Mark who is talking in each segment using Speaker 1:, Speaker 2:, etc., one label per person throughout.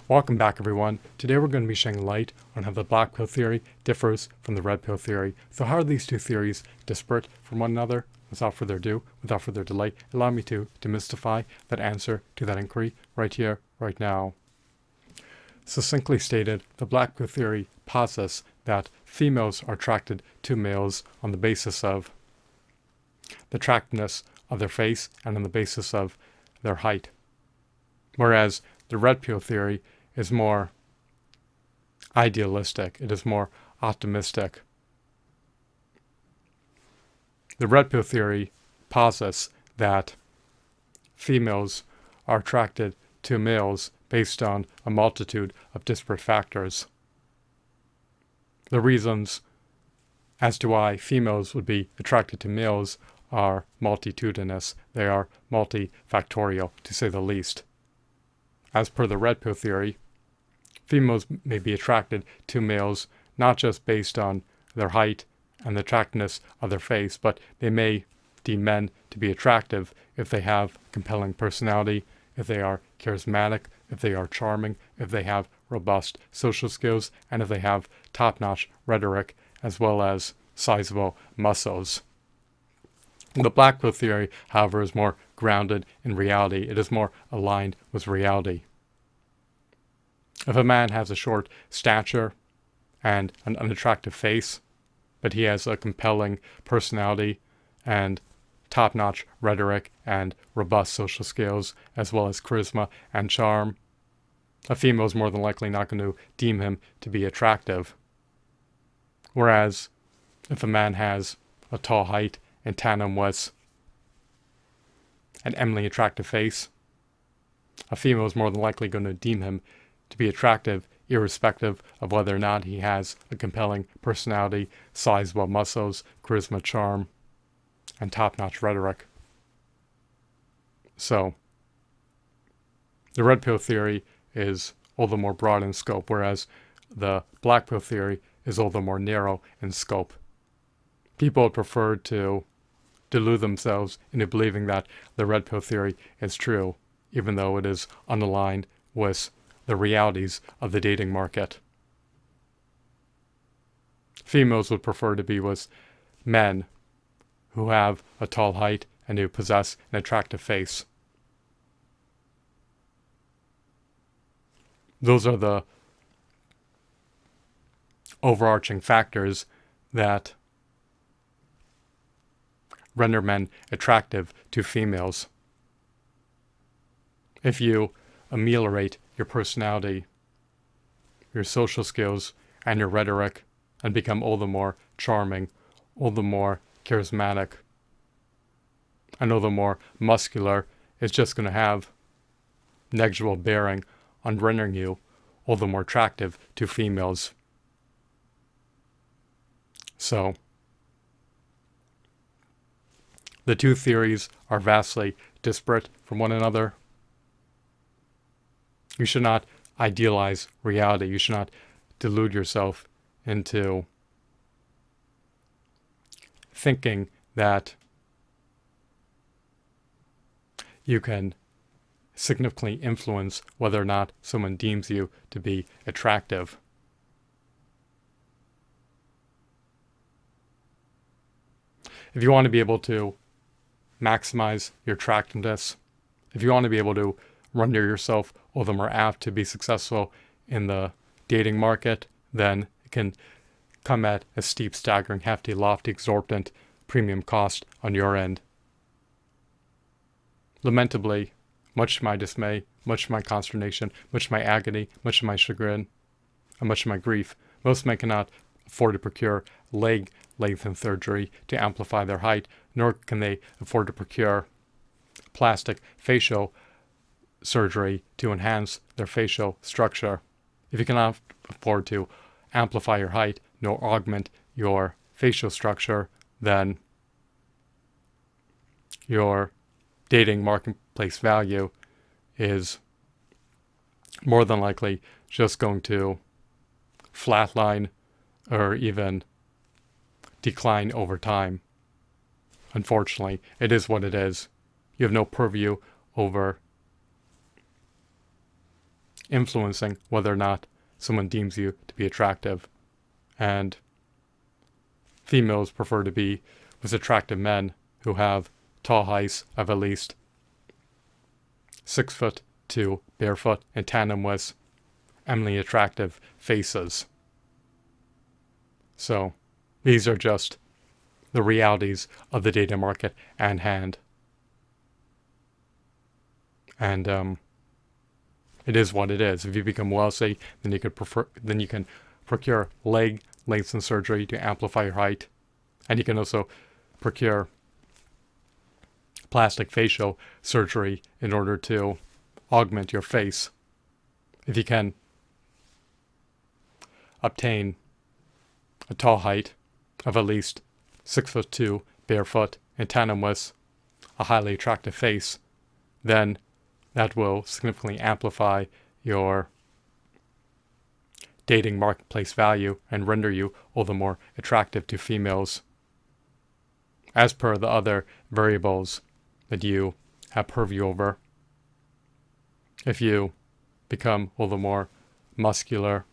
Speaker 1: Welcome back, everyone. Today we're going to be shedding light on how the black pill theory differs from the red pill theory. So how are these two theories disparate from one another? Without further ado, without further delay, allow me to demystify that answer to that inquiry right here, right now. Succinctly stated, the black pill theory posits that females are attracted to males on the basis of the attractiveness of their face and on the basis of their height. Whereas the red pill theory is more idealistic. It is more optimistic. The red pill theory posits that females are attracted to males based on a multitude of disparate factors. The reasons as to why females would be attracted to males are multitudinous. They are multifactorial, to say the least. As per the red pill theory, females may be attracted to males not just based on their height and the attractiveness of their face, but they may deem men to be attractive if they have compelling personality, if they are charismatic, if they are charming, if they have robust social skills, and if they have top-notch rhetoric as well as sizable muscles. The black pill theory, however, is more grounded in reality. It is more aligned with reality. If a man has a short stature and an unattractive face, but he has a compelling personality and top-notch rhetoric and robust social skills, as well as charisma and charm, a female is more than likely not going to deem him to be attractive. Whereas if a man has a tall height in tandem with an eminently attractive face, a female is more than likely going to deem him to be attractive irrespective of whether or not he has a compelling personality, sizable muscles, charisma, charm, and top-notch rhetoric. So, the red pill theory is all the more broad in scope, whereas the black pill theory is all the more narrow in scope. People would prefer to delude themselves into believing that the red pill theory is true, even though it is unaligned with the realities of the dating market. Females would prefer to be with men who have a tall height and who possess an attractive face. Those are the overarching factors that render men attractive to females. If you ameliorate your personality, your social skills, and your rhetoric, and become all the more charming, all the more charismatic, and all the more muscular, it's just going to have negligible bearing on rendering you all the more attractive to females. So, the two theories are vastly disparate from one another. You should not idealize reality. You should not delude yourself into thinking that you can significantly influence whether or not someone deems you to be attractive. If you want to be able to maximize your attractiveness, if you want to be able to render yourself all the more apt to be successful in the dating market, then it can come at a steep, staggering, hefty, lofty, exorbitant premium cost on your end. Lamentably, much to my dismay, much to my consternation, much to my agony, much to my chagrin, and much to my grief, most men cannot afford to procure leg lengthen surgery to amplify their height, nor can they afford to procure plastic facial surgery to enhance their facial structure. If you cannot afford to amplify your height nor augment your facial structure, then your dating marketplace value is more than likely just going to flatline or even decline over time. Unfortunately, it is what it is. You have no purview over influencing whether or not someone deems you to be attractive. And females prefer to be with attractive men who have tall heights of at least 6'2", barefoot, in tandem with eminently attractive faces. So these are just the realities of the dating market at hand. And it is what it is. If you become wealthy, then you can procure leg lengthening surgery to amplify your height, and you can also procure plastic facial surgery in order to augment your face. If you can obtain a tall height of at least 6'2", barefoot, in tandem with a highly attractive face, then that will significantly amplify your dating marketplace value and render you all the more attractive to females, as per the other variables that you have purview over. If you become all the more muscular,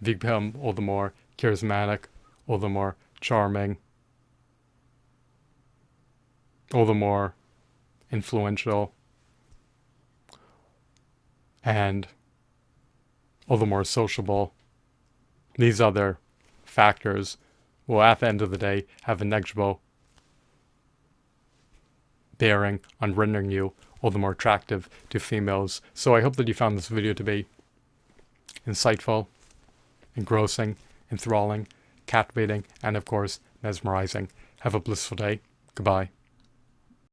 Speaker 1: if you become all the more charismatic, all the more charming, all the more influential, and all the more sociable, these other factors will at the end of the day have a negligible bearing on rendering you all the more attractive to females. So I hope that you found this video to be insightful, engrossing, enthralling, captivating, and of course mesmerizing. Have a blissful day. Goodbye.